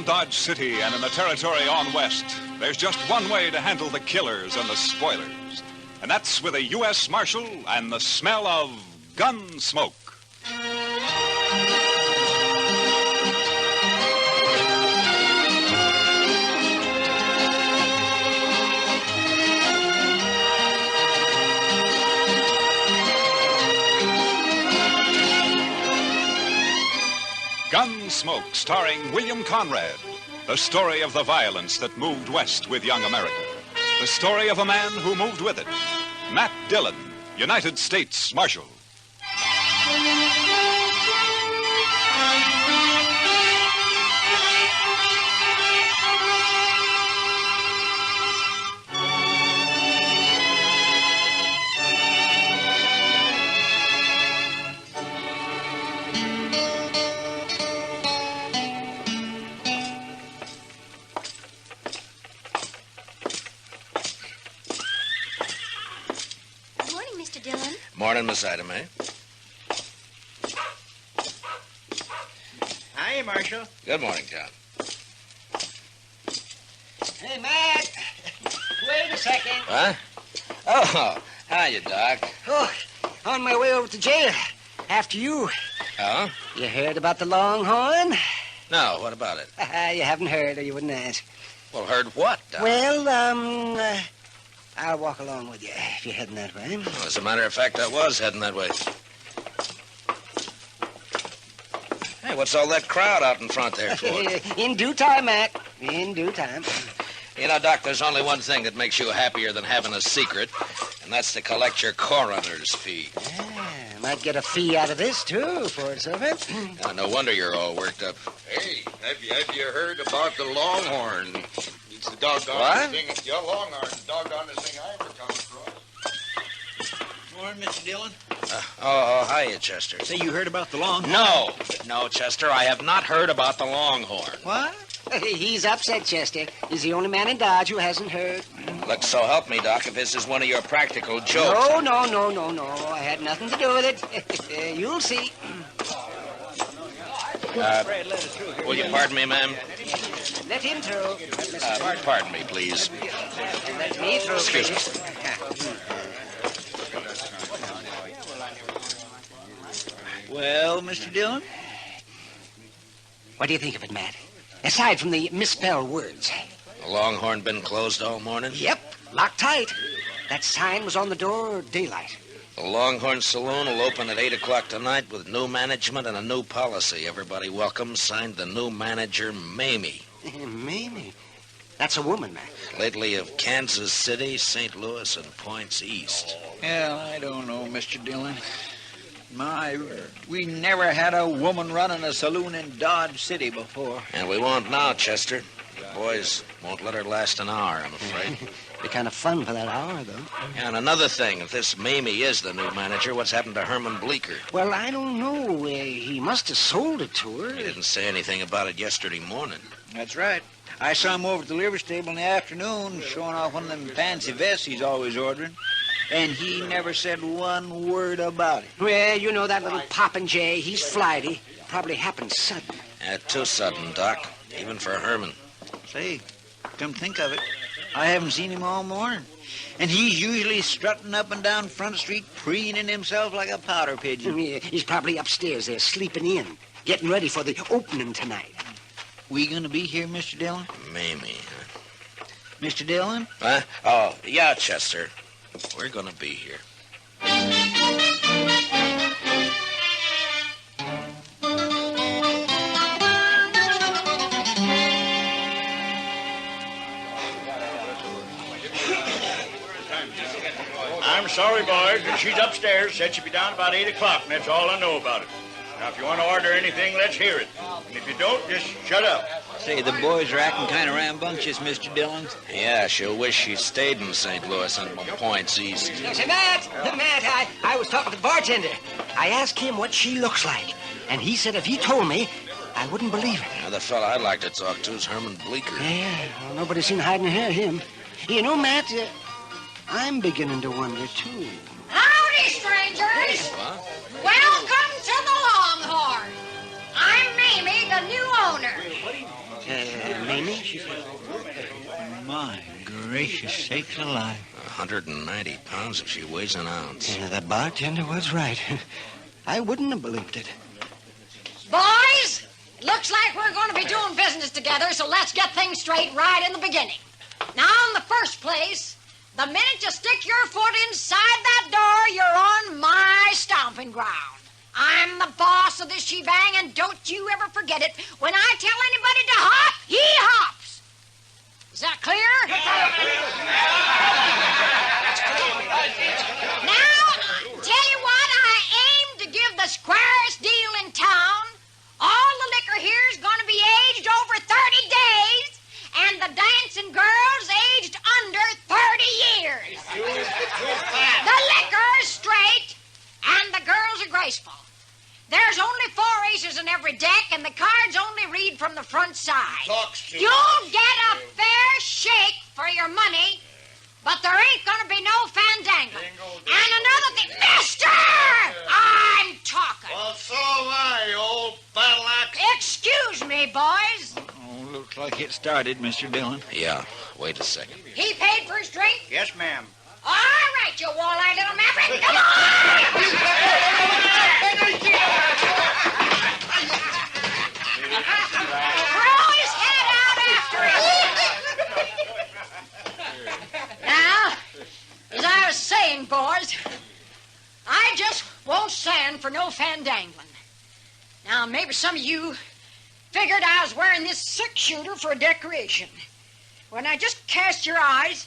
Dodge City and in the territory on west, there's just one way to handle the killers and the spoilers. And that's with a U.S. Marshal and the smell of gun smoke. Gunsmoke, starring William Conrad. The story of the violence that moved west with young America. The story of a man who moved with it. Matt Dillon, United States Marshal. Morning, Miss Ida Mae. Hiya, Marshal. Good morning, Tom. Hey, Matt. Wait a second. Huh? Oh, hiya, Doc. Oh, on my way over to jail. After you. Oh? You heard about the Longhorn? No, what about it? You haven't heard, or you wouldn't ask. Well, heard what, Doc? Well, I'll walk along with you if you're heading that way. Well, as a matter of fact, I was heading that way. Hey, what's all that crowd out in front there for? In due time, Matt. In due time. You know, Doc, there's only one thing that makes you happier than having a secret, and that's to collect your coroner's fee. Yeah, might get a fee out of this, too, for it's of it. No wonder you're all worked up. Hey, have you heard about the Longhorn? It's the doggone thing. It's the Longhorn, doggone thing I ever come across. Morning, Mr. Dillon. Hiya, Chester. Say, you heard about the Longhorn? No, Chester, I have not heard about the Longhorn. What? He's upset, Chester. He's the only man in Dodge who hasn't heard. Look, so help me, Doc, if this is one of your practical jokes. No. I had nothing to do with it. You'll see. Will you pardon me, ma'am? Let him through. Pardon me, please. Let me through. Excuse me. Well, Mr. Dillon? What do you think of it, Matt? Aside from the misspelled words. The Longhorn been closed all morning? Yep, locked tight. That sign was on the door daylight. The Longhorn Saloon will open at 8 o'clock tonight with new management and a new policy. Everybody welcome. Signed, the new manager, Mamie. Mamie? That's a woman, Matt. Lately of Kansas City, St. Louis, and points east. Well, I don't know, Mr. Dillon. We never had a woman running a saloon in Dodge City before. And we won't now, Chester. The boys won't let her last an hour, I'm afraid. Be kind of fun for that hour, though. And another thing, if this Mamie is the new manager, what's happened to Herman Bleeker? Well, I don't know. He must have sold it to her. He didn't say anything about it yesterday morning. That's right. I saw him over at the livery stable in the afternoon showing off one of them fancy vests he's always ordering. And he never said one word about it. Well, you know that little Popinjay. He's flighty. Probably happened sudden. Too sudden, Doc. Even for Herman. Say, come think of it, I haven't seen him all morning. And he's usually strutting up and down Front Street, preening himself like a powder pigeon. Yeah, he's probably upstairs there, sleeping in, getting ready for the opening tonight. We gonna be here, Mr. Dillon? Mamie. Mr. Dillon? Huh? Oh, yeah, Chester. We're gonna be here. I'm sorry, boys, but she's upstairs. Said she'd be down about 8 o'clock, and that's all I know about it. Now, if you want to order anything, let's hear it. And if you don't, just shut up. Say, the boys are acting kind of rambunctious, Mr. Dillon. Yeah, she'll wish she stayed in St. Louis and points east. Say, Matt, I was talking to the bartender. I asked him what she looks like, and he said if he told me, I wouldn't believe it. Now, the fella I'd like to talk to is Herman Bleeker. Yeah, well, nobody's seen hiding here him. You know, Matt, I'm beginning to wonder, too. Howdy, strangers. What? Welcome to the Longhorn. I'm Mamie, the new owner. Mamie? My gracious sakes alive. 190 pounds if she weighs an ounce. Yeah, the bartender was right. I wouldn't have believed it. Boys, looks like we're going to be doing business together, so let's get things straight right in the beginning. Now, in the first place, the minute you stick your foot inside that door, you're on my stomping ground. I'm the boss of this shebang, and don't you ever forget it. When I tell anybody to hop, he hops. Is that clear? Now, tell you what, I aim to give the squarest deal in town. All the liquor here is going to be aged over 30 days, and the dancing girls aged under 30 years. The liquor is straight, and the girls are graceful. There's only 4 aces in every deck, and the cards only read from the front side. You'll get a fair shake for your money, but there ain't going to be no fandangling. And another thing, mister! I'm talking. Well, so am I, you old battle axe. Excuse me, boys. Oh, looks like it started, Mr. Dillon. Yeah, wait a second. He paid for his drink? Yes, ma'am. All right, you wall-eyed little maverick. Come on! Throw his head out after him. Now, as I was saying, boys, I just won't stand for no fandangling. Now, maybe some of you figured I was wearing this six-shooter for a decoration. When I just cast your eyes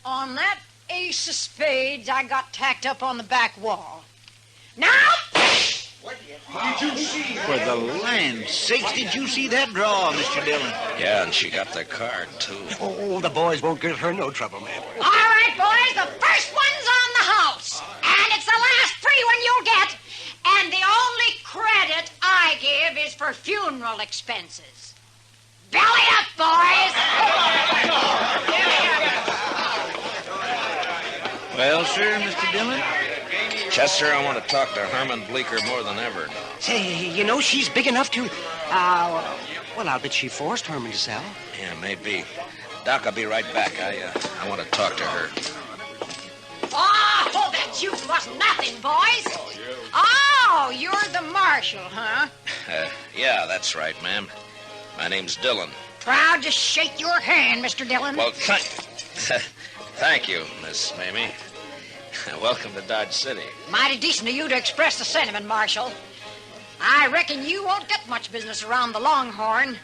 on that ace of spades I got tacked up on the back wall. Now, For the land's sakes, did you see that draw, Mr. Dillon? Yeah, and she got the card, too. Oh, the boys won't give her no trouble, man. all right, boys, the first one's on the house, and it's the last free one you'll get, and the only credit I give is for funeral expenses. Belly up, boys! Well, sir, Mr. Dillon? Chester, I want to talk to Herman Bleecker more than ever now. Say, you know, she's big enough to... well, I'll bet she forced Herman to sell. Yeah, maybe. Doc, I'll be right back. I want to talk to her. Oh, that youth was nothing, boys. Oh, you're the marshal, huh? Yeah, that's right, ma'am. My name's Dillon. Proud to shake your hand, Mr. Dillon. Well, thank you, Miss Mamie. Welcome to Dodge City. Mighty decent of you to express the sentiment, Marshal. I reckon you won't get much business around the Longhorn.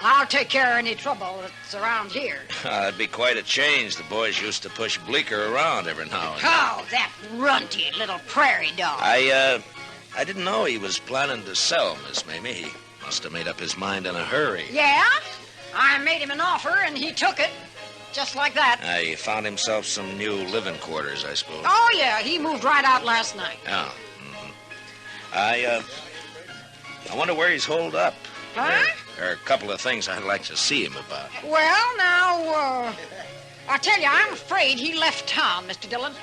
I'll take care of any trouble that's around here. It'd be quite a change. The boys used to push Bleecker around every now and then. Oh, that runty little prairie dog. I didn't know he was planning to sell, Miss Mamie. He must have made up his mind in a hurry. Yeah? I made him an offer, and he took it. Just like that. He found himself some new living quarters, I suppose. Oh, yeah, he moved right out last night. Yeah. I wonder where he's holed up. Huh? There are a couple of things I'd like to see him about. Well, now, I tell you, I'm afraid he left town, Mr. Dillon.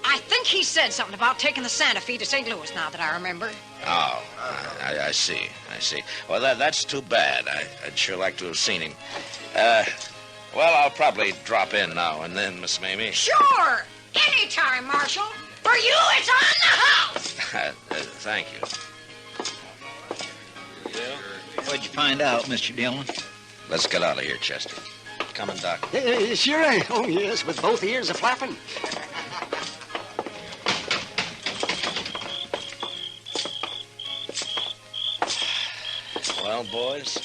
I think he said something about taking the Santa Fe to St. Louis, now that I remember. Oh, I see. Well, that's too bad. I'd sure like to have seen him. Well, I'll probably drop in now and then, Miss Mamie. Sure! Anytime, Marshal. For you, it's on the house! Thank you. What'd you find out, Mr. Dillon? Let's get out of here, Chester. Coming, Doc. Sure. Oh, yes, with both ears a-flapping. Well, boys,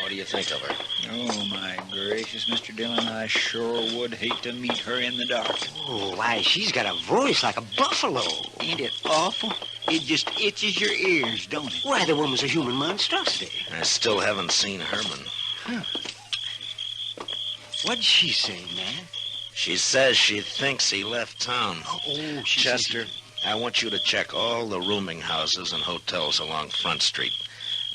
what do you think of her? Oh, my gracious, Mr. Dillon, I sure would hate to meet her in the dark. Oh, why, she's got a voice like a buffalo. Ain't it awful? It just itches your ears, don't it? Why, the woman's a human monstrosity. I still haven't seen Herman. What'd she say, man? She says she thinks he left town. Oh, she Chester, I want you to check all the rooming houses and hotels along Front Street.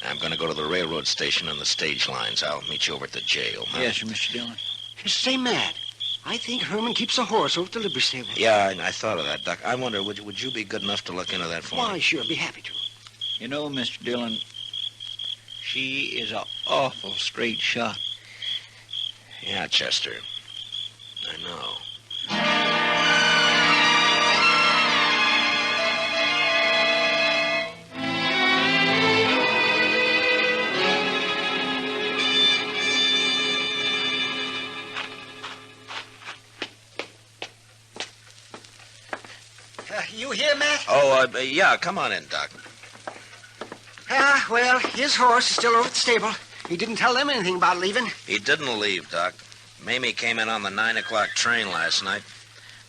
I'm going to go to the railroad station and the stage lines. I'll meet you over at the jail. Huh? Yes, sir, Mr. Dillon. Say, Matt, I think Herman keeps a horse over at the livery stable. Yeah, I thought of that, Doc. I wonder, would you be good enough to look into that for Why, me? sure, be happy to. You know, Mr. Dillon, she is an awful straight shot. Yeah, Chester. I know. You here, Matt? Oh, yeah, come on in, Doc. Well, his horse is still over at the stable. He didn't tell them anything about leaving. He didn't leave, Doc. Mamie came in on the 9 o'clock train last night.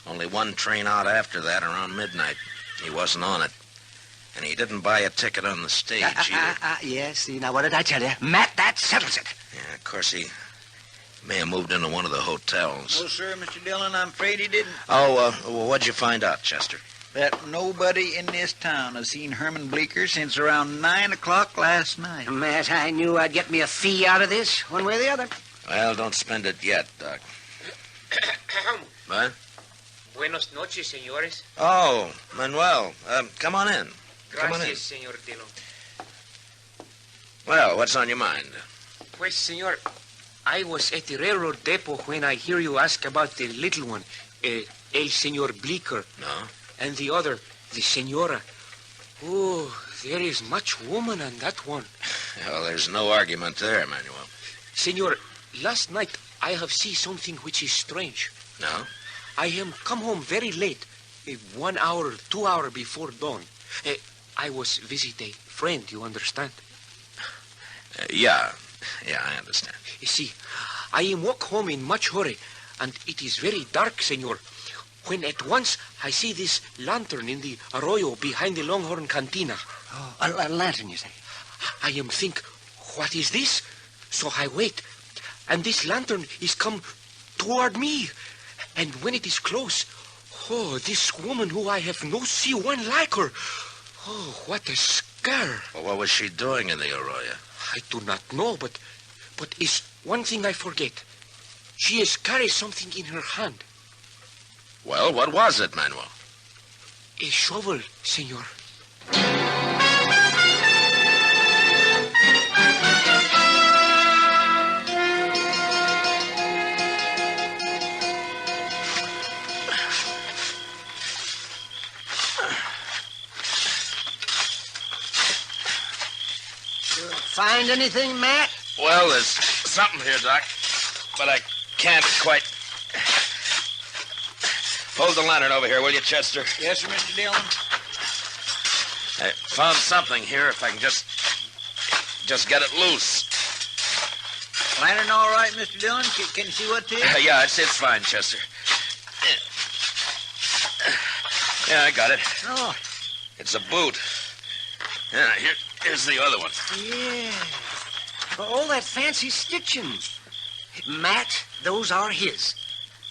Only one train out after that, around midnight. He wasn't on it. And he didn't buy a ticket on the stage either. Yes, see, now what did I tell you? Matt, that settles it. Yeah, of course, he may have moved into one of the hotels. No, sir, Mr. Dillon, I'm afraid he didn't. Oh, what'd you find out, Chester? That nobody in this town has seen Herman Bleecker since around 9 o'clock last night. Matt, I knew I'd get me a fee out of this, one way or the other. Well, don't spend it yet, Doc. What? Buenos noches, señores. Oh, Manuel. Come on in. Come on in. Gracias, señor Dillon. Well, what's on your mind? Pues, señor, I was at the railroad depot when I hear you ask about the little one, el señor Bleecker. No? And the other, the señora. Oh, there is much woman on that one. Well, there's no argument there, Manuel. Señor, last night I have seen something which is strange. No? I am come home very late, 1 hour, 2 hours before dawn. I was visit a friend, you understand? Yeah, I understand. You see, I am walk home in much hurry, and it is very dark, senor, when at once I see this lantern in the arroyo behind the Longhorn Cantina. Oh, a lantern, you say? I am think, what is this? So I wait, and this lantern is come toward me. And when it is close, oh, this woman who I have no see one like her. Oh, what a scare. Well, what was she doing in the arroyo? I do not know, but is one thing I forget. She has carried something in her hand. Well, what was it, Manuel? A shovel, senor. Find anything, Matt? Well, there's something here, Doc, but I can't quite... Hold the lantern over here, will you, Chester? Yes, sir, Mr. Dillon. I found something here, if I can just get it loose. Lantern all right, Mr. Dillon? Can you see what it is? Yeah, it's fine, Chester. Yeah, I got it. Oh. It's a boot. Yeah, here's the other one. Yeah. All that fancy stitching. Matt, those are his.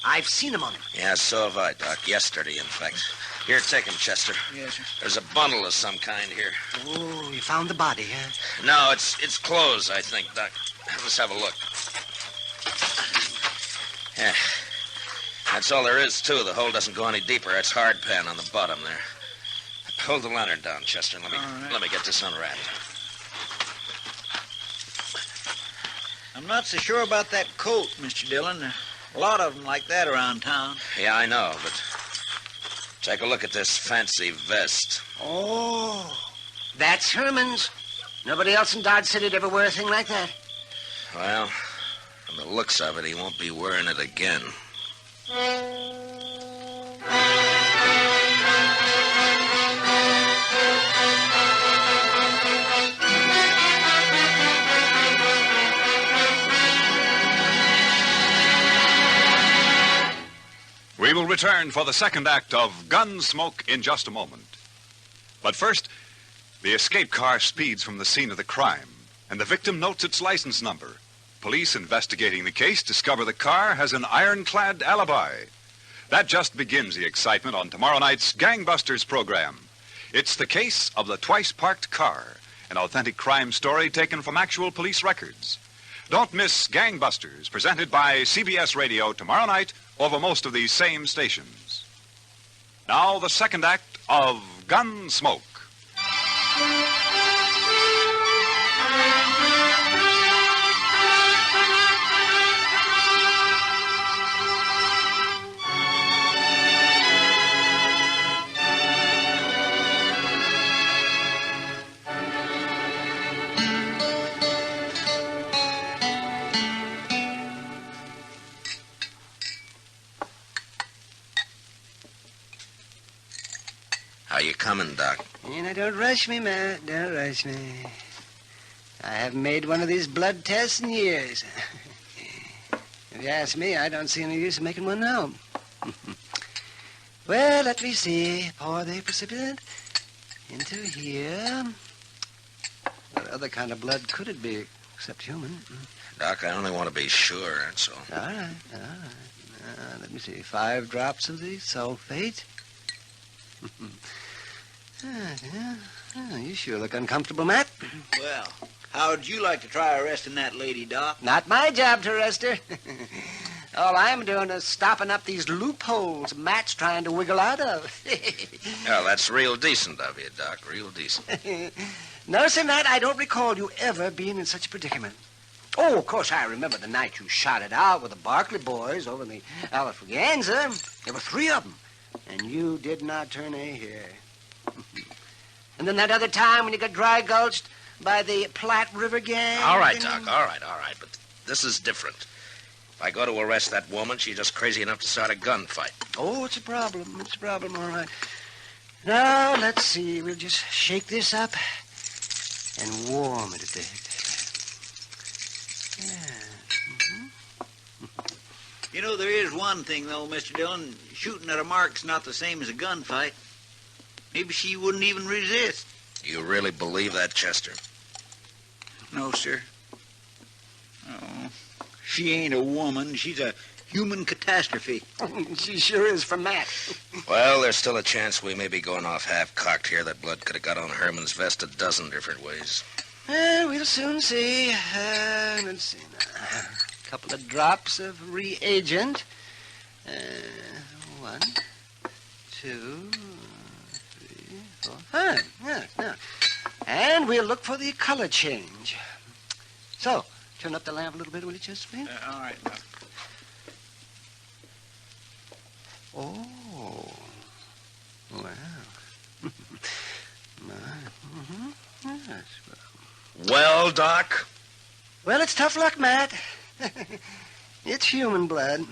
I've seen them on him. Yeah, so have I, Doc. Yesterday, in fact. Here, take him, Chester. Yes, sir. There's a bundle of some kind here. Oh, you found the body, huh? No, it's clothes, I think, Doc. Let's have a look. Yeah. That's all there is, too. The hole doesn't go any deeper. It's hard pan on the bottom there. Hold the lantern down, Chester. Let me get this unwrapped. I'm not so sure about that coat, Mr. Dillon. A lot of them like that around town. Yeah, I know, but take a look at this fancy vest. Oh, that's Herman's. Nobody else in Dodge City'd ever wear a thing like that. Well, from the looks of it, he won't be wearing it again. We will return for the second act of Gunsmoke in just a moment. But first, the escape car speeds from the scene of the crime, and the victim notes its license number. Police investigating the case discover the car has an ironclad alibi. That just begins the excitement on tomorrow night's Gangbusters program. It's the case of the twice-parked car, an authentic crime story taken from actual police records. Don't miss Gangbusters, presented by CBS Radio tomorrow night over most of these same stations. Now, the second act of Gunsmoke. How you coming, Doc? Now, don't rush me, Matt. Don't rush me. I haven't made one of these blood tests in years. If you ask me, I don't see any use in making one now. Well, let me see. Pour the precipitate into here. What other kind of blood could it be except human? Doc, I only want to be sure, that's all. All right. Let me see. 5 drops of the sulfate. You sure look uncomfortable, Matt. Well, how'd you like to try arresting that lady, Doc? Not my job to arrest her. All I'm doing is stopping up these loopholes Matt's trying to wiggle out of. Well, that's real decent of you, Doc. Real decent. No, sir, Matt, I don't recall you ever being in such a predicament. Oh, of course, I remember the night you shot it out with the Barkley boys over in the Alafraganza. There were 3 of them, and you did not turn a hair. And then that other time when you got dry gulched by the Platte River gang. All right, Doc, all right. But this is different. If I go to arrest that woman, she's just crazy enough to start a gunfight. Oh, it's a problem. It's a problem, all right. Now, let's see. We'll just shake this up and warm it a bit. You know, there is one thing, though, Mr. Dillon. Shooting at a mark's not the same as a gunfight. Maybe she wouldn't even resist. You really believe that, Chester? No, sir. Oh, she ain't a woman. She's a human catastrophe. She sure is for Matt. Well, there's still a chance we may be going off half-cocked here. That blood could have got on Herman's vest a dozen different ways. We'll soon see. Let's see now. A couple of drops of reagent. 1, 2, 3, 4, 5. Yeah. And we'll look for the color change. So, turn up the lamp a little bit, will you, Chester, please? All right, Doc. Oh. Wow. Yes, Well, Doc? well, it's tough luck, Matt. It's human blood.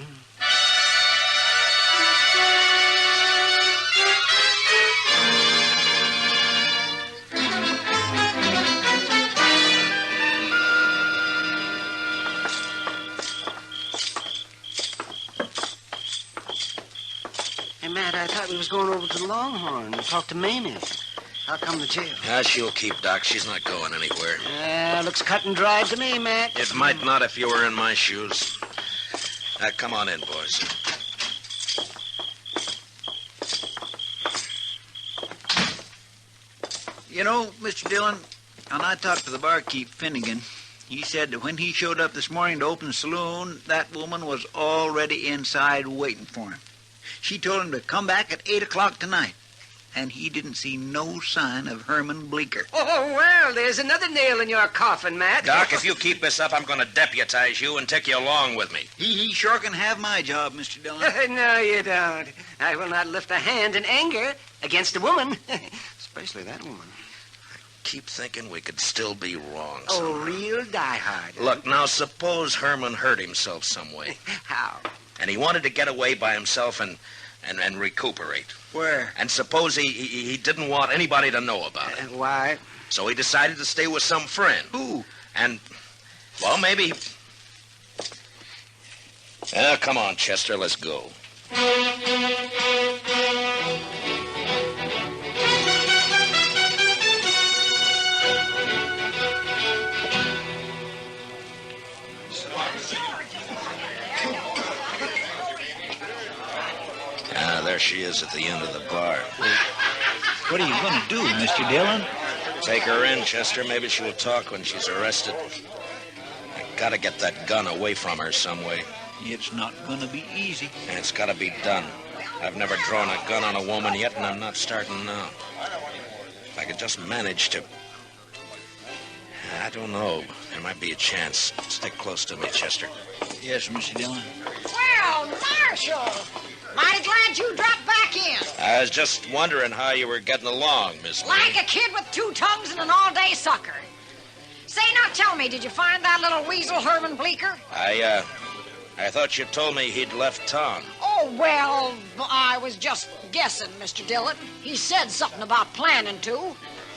Hey, Matt, I thought we was going over to the Longhorn to talk to Mamie. How come the jail? She'll keep, Doc. She's not going anywhere. Looks cut and dried to me, Matt. It might not if you were in my shoes. Come on in, boys. You know, Mr. Dillon, when I talked to the barkeep, Finnegan, he said that when he showed up this morning to open the saloon, that woman was already inside waiting for him. She told him to come back at 8 o'clock tonight, and he didn't see no sign of Herman Bleeker. Oh, well, there's another nail in your coffin, Matt. Doc, if you keep this up, I'm going to deputize you and take you along with me. He sure can have my job, Mr. Dillon. No, you don't. I will not lift a hand in anger against a woman, especially that woman. Keep thinking we could still be wrong. Oh, somehow. real diehard. Look, now suppose Herman hurt himself some way. How? And he wanted to get away by himself and recuperate. Where? And suppose he didn't want anybody to know about it. Why? So he decided to stay with some friend. Who? And, well, maybe... Come on, Chester, let's go. There she is at the end of the bar. What are you going to do, Mr. Dillon? Take her in, Chester. Maybe she'll talk when she's arrested. I gotta get that gun away from her some way. It's not going to be easy. And it's gotta be done. I've never drawn a gun on a woman yet, and I'm not starting now. If I could just manage to... I don't know. There might be a chance. Stick close to me, Chester. Yes, Mr. Dillon. Well, Marshal, mighty glad you dropped back in. I was just wondering how you were getting along, Miss Lee. Like a kid with 2 tongues and an all-day sucker. Say, now tell me, did you find that little weasel Herman Bleeker? I thought you told me he'd left town. Oh, well, I was just guessing, Mr. Dillon. He said something about planning to.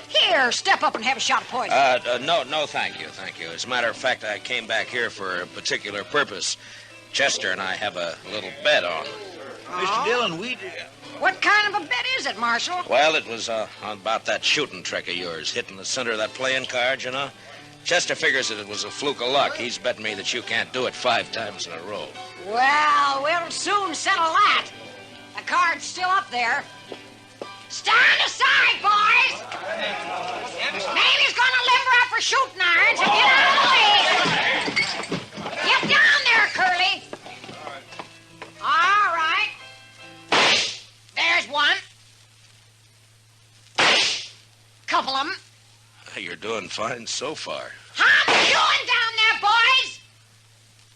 Here, step up and have a shot of poison. No, thank you. As a matter of fact, I came back here for a particular purpose. Chester and I have a little bet on. Mr. Dillon, What kind of a bet is it, Marshal? Well, it was about that shooting trick of yours, hitting the center of that playing card, you know. Chester figures that it was a fluke of luck. He's bet me that you can't do it 5 times in a row. Well, we'll soon settle that. The card's still up there. Stand aside, boys! Mamie's gonna limber up her shooting irons and get out of the way. Get down there, Curly. All right. There's one. Couple of them. You're doing fine so far. How you doing down there, boys?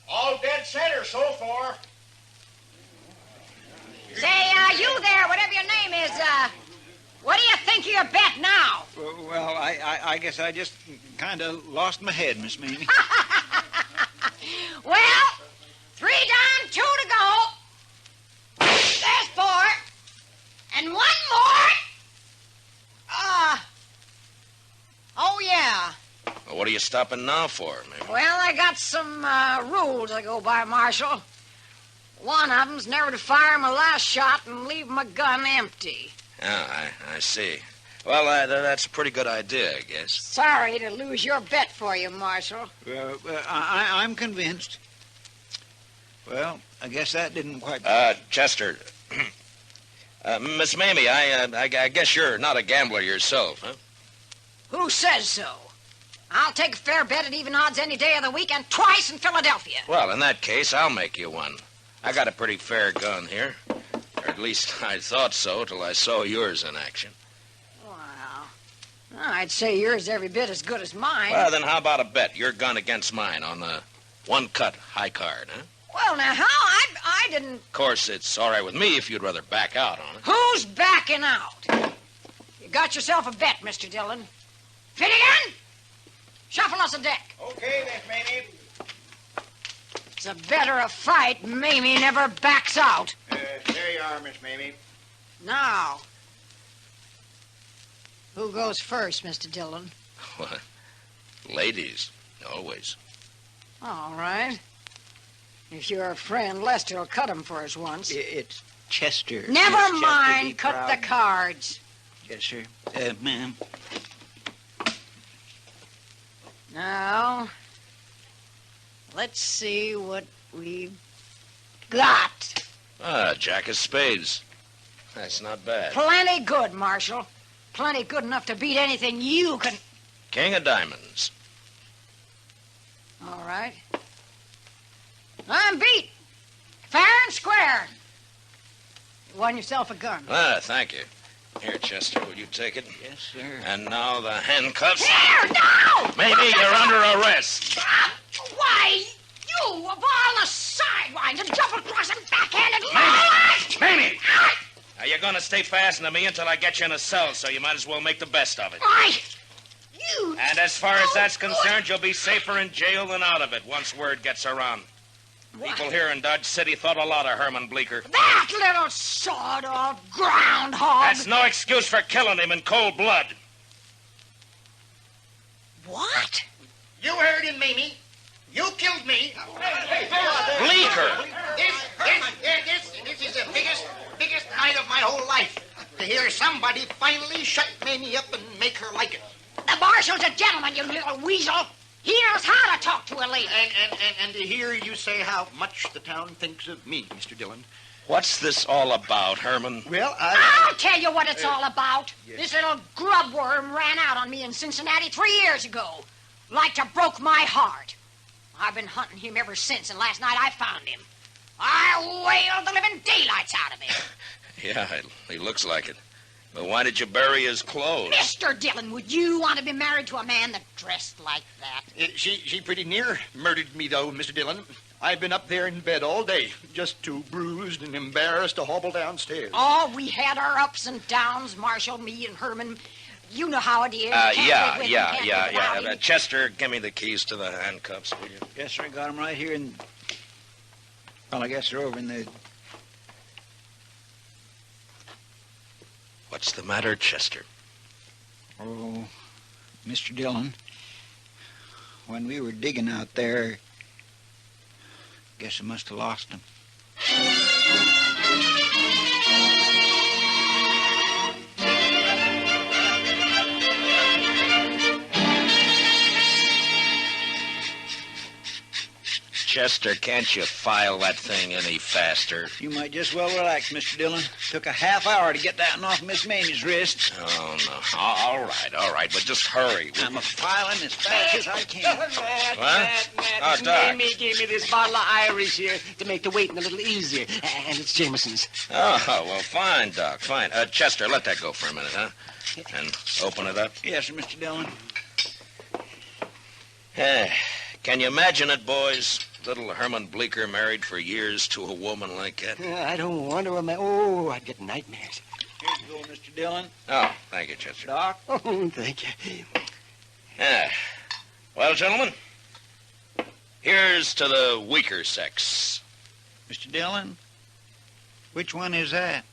All dead center so far. Say, you there, whatever your name is, what do you think of your bet now? well, I guess I just kind of lost my head, Miss Mamie. Well, 3 down, 2 to go. There's 4. And 1 more. Oh, yeah. Well, what are you stopping now for, Mamie? Well, I got some rules I go by, Marshal. One of them's never to fire my last shot and leave my gun empty. Yeah, I see. Well, that's a pretty good idea, I guess. Sorry to lose your bet for you, Marshal. I'm convinced. Well, I guess that didn't quite... Chester. Miss Mamie, I guess you're not a gambler yourself, huh? Who says so? I'll take a fair bet at even odds any day of the week and twice in Philadelphia. Well, in that case, I'll make you one. I got a pretty fair gun here. Or at least I thought so till I saw yours in action. Well, I'd say yours every bit as good as mine. Well, then how about a bet? Your gun against mine on the 1-cut high card, huh? Well, now, how? I didn't... Of course, it's all right with me if you'd rather back out on it. Who's backing out? You got yourself a bet, Mr. Dillon. Finnegan, shuffle us a deck. Okay, Miss Mamie. It's a better a fight. Mamie never backs out. There you are, Miss Mamie. Now, who goes first, Mr. Dillon? What? Ladies, always. All right. If you're a friend, Lester'll cut him for us once. It's Chester. Never Yes, Chester, mind. be Cut proud. the cards. Yes, sir. Ma'am. Now, let's see what we've got. Jack of spades. That's not bad. Plenty good, Marshal. Plenty good enough to beat anything you can... King of diamonds. All right. I'm beat. Fair and square. You won yourself a gun. Thank you. Here, Chester, will you take it? Yes, sir. And now the handcuffs. Here, now! Maybe you're under arrest. Why, you, of all the sidewinds and double-crossing backhanded... Mamie! Now, you're going to stay fastened to me until I get you in a cell, so you might as well make the best of it. Why, you... And as far as that's concerned, you'll be safer in jail than out of it once word gets around. People here in Dodge City thought a lot of Herman Bleecker. That little sawed-off groundhog... That's no excuse for killing him in cold blood. What? You heard him, Mamie. You killed me. Bleecker! This is the biggest night of my whole life. To hear somebody finally shut Mamie up and make her like it. The marshal's a gentleman, you little weasel. He knows how to talk to a lady. And to hear you say how much the town thinks of me, Mr. Dillon. What's this all about, Herman? Well, I'll tell you what it's all about. Yes. This little grub worm ran out on me in Cincinnati 3 years ago. Like to broke my heart. I've been hunting him ever since, and last night I found him. I wailed the living daylights out of him. Yeah, he looks like it. But why did you bury his clothes? Mr. Dillon, would you want to be married to a man that dressed like that? She pretty near murdered me, though, Mr. Dillon. I've been up there in bed all day, just too bruised and embarrassed to hobble downstairs. Oh, we had our ups and downs, Marshal, me and Herman. You know how it is. Yeah. Chester, give me the keys to the handcuffs, will you? Yes, sir. I got them right here in... Well, I guess they're over in the... What's the matter, Chester? Oh, Mr. Dillon, when we were digging out there, guess I must have lost him. Chester, can't you file that thing any faster? You might just well relax, Mr. Dillon. Took a half hour to get that one off Miss Mamie's wrist. Oh, no. All right, but just hurry. I'm a-filing as fast as I can. What? Oh, Miss Doc. Mamie gave me this bottle of Irish here to make the waiting a little easier. And it's Jameson's. Oh, well, fine, Doc, fine. Chester, let that go for a minute, huh? And open it up. Yes, sir, Mr. Dillon. Can you imagine it, boys? Little Herman Bleecker married for years to a woman like that. I don't wonder what Oh, I'd get nightmares. Here you go, Mr. Dillon. Oh, thank you, Chester. Doc? Oh, thank you. Well, gentlemen, here's to the weaker sex. Mr. Dillon, which one is that?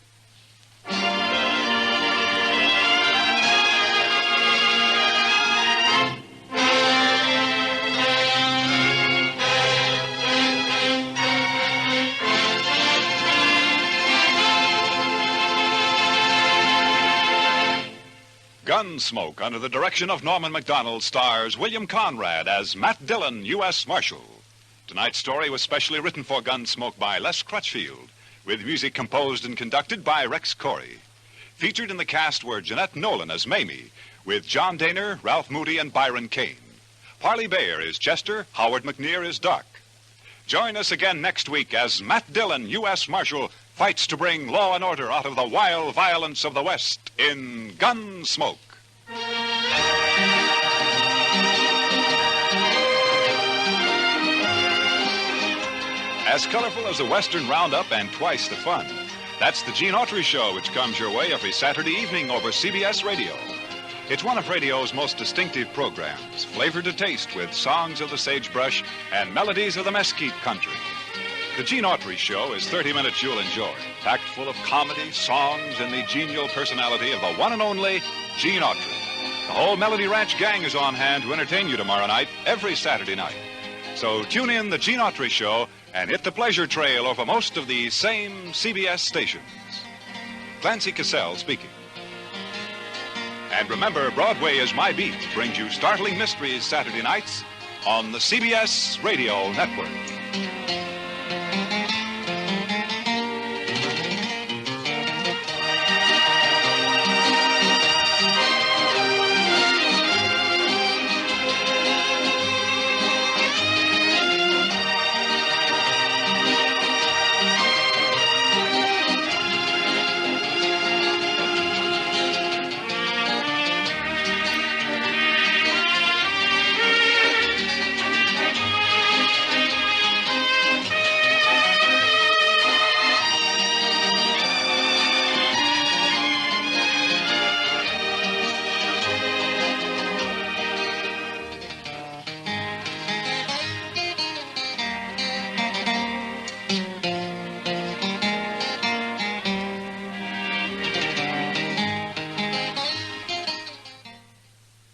Gunsmoke, under the direction of Norman MacDonald, stars William Conrad as Matt Dillon, U.S. Marshal. Tonight's story was specially written for Gunsmoke by Les Crutchfield, with music composed and conducted by Rex Corey. Featured in the cast were Jeanette Nolan as Mamie, with John Daner, Ralph Moody, and Byron Kane. Parley Bayer is Chester, Howard McNear is Doc. Join us again next week as Matt Dillon, U.S. Marshal, fights to bring law and order out of the wild violence of the West in Gunsmoke. As colorful as the Western Roundup and twice the fun, that's the Gene Autry Show, which comes your way every Saturday evening over CBS Radio. It's one of radio's most distinctive programs, flavored to taste with songs of the sagebrush and melodies of the mesquite country. The Gene Autry Show is 30 minutes you'll enjoy, packed full of comedy, songs, and the genial personality of the one and only Gene Autry. The whole Melody Ranch gang is on hand to entertain you tomorrow night, every Saturday night. So tune in the Gene Autry Show and hit the pleasure trail over most of the same CBS stations. Clancy Cassell speaking. And remember, Broadway is My Beat brings you startling mysteries Saturday nights on the CBS Radio Network.